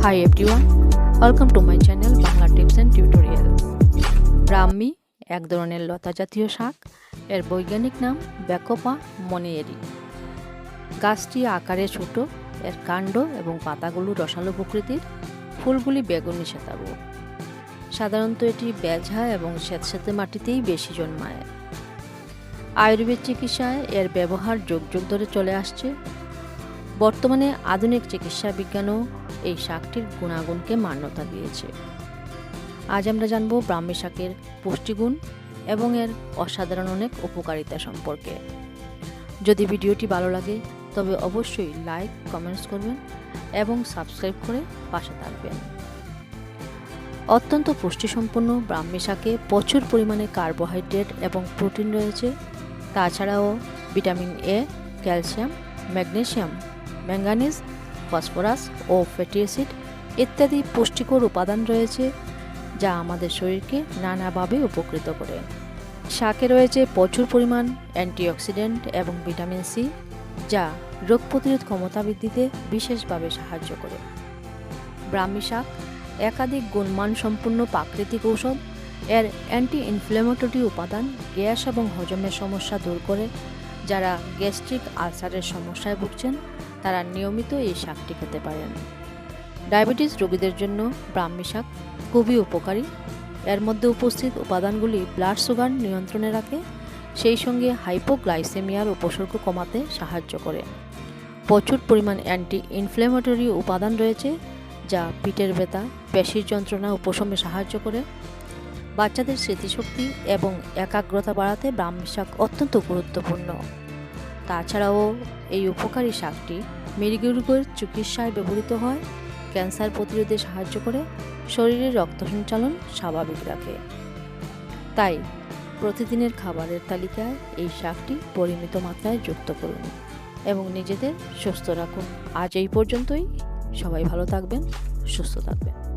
Hi everyone, welcome to my channel Bangla Tips and Tutorial. ব্রাহ্মী এক ধরনের লতা জাতীয় শাক। এর বৈজ্ঞানিক নাম ব্যাকোপা মনিয়েরি। গাছটি আকারে ছোট, এর কাণ্ড এবং পাতাগুলো রসালো প্রকৃতির, ফুলগুলি বেগুনি শ্বেতাভ। সাধারণত এটি বেঝা এবং স্যাঁতসেঁতে মাটিতেই বেশি জন্মায়। আয়ুর্বেদ চিকিৎসায় এর ব্যবহার যুগ যুগ ধরে চলে আসছে। বর্তমানে আধুনিক চিকিৎসা বিজ্ঞানও এই শাকটির গুণাগুণকে মান্যতা দিয়েছে। আজ আমরা জানব ব্রাহ্মী শাকের পুষ্টিগুণ এবং এর অসাধারণ অনেক উপকারিতা সম্পর্কে। যদি ভিডিওটি ভালো লাগে তবে অবশ্যই লাইক, কমেন্টস করবেন এবং সাবস্ক্রাইব করে পাশে থাকবেন। অত্যন্ত পুষ্টিসম্পন্ন ব্রাহ্মী শাকে প্রচুর পরিমাণে কার্বোহাইড্রেট এবং প্রোটিন রয়েছে। তাছাড়াও vitamin A, calcium, magnesium, manganese, phosphorus ও ফ্যাটি অ্যাসিড ইত্যাদি পুষ্টিকর উপাদান রয়েছে, যা আমাদের শরীরকে নানাভাবে উপকৃত করে। শাকে রয়েছে প্রচুর পরিমাণ অ্যান্টিঅক্সিডেন্ট এবং ভিটামিন সি, যা রোগ প্রতিরোধ ক্ষমতা বৃদ্ধিতে বিশেষভাবে সাহায্য করে। ব্রাহ্মী শাক একাধিক গুণমান সম্পূর্ণ প্রাকৃতিক ঔষধ। এর অ্যান্টি ইনফ্ল্যামেটরি উপাদান গ্যাস এবং হজমের সমস্যা দূর করে। যারা গ্যাস্ট্রিক আলসারের সমস্যায় ভুগছেন তারা নিয়মিত এই শাকটি খেতে পারেন। ডায়াবেটিস রোগীদের জন্য ব্রাহ্মী শাক খুবই উপকারী। এর মধ্যে উপস্থিত উপাদানগুলি ব্লাড সুগার নিয়ন্ত্রণে রাখে, সেই সঙ্গে হাইপোগ্লাইসেমিয়ার উপসর্গ কমাতে সাহায্য করে। প্রচুর পরিমাণ অ্যান্টি ইনফ্ল্যামেটরি উপাদান রয়েছে, যা পিঠের ব্যথা, পেশির যন্ত্রণা উপশমে সাহায্য করে। বাচ্চাদের স্মৃতিশক্তি এবং একাগ্রতা বাড়াতে ব্রাহ্মী শাক অত্যন্ত গুরুত্বপূর্ণ। তাছাড়াও এই উপকারী শাকটি মৃগরোগের চিকিৎসায় ব্যবহৃত হয়, ক্যান্সার প্রতিরোধে সাহায্য করে, শরীরের রক্ত সঞ্চালন স্বাভাবিক রাখে। তাই প্রতিদিনের খাবারের তালিকায় এই শাকটি পরিমিত মাত্রায় যুক্ত করুন এবং নিজেদের সুস্থ রাখুন। আজ এই পর্যন্তই। সবাই ভালো থাকবেন, সুস্থ থাকবেন।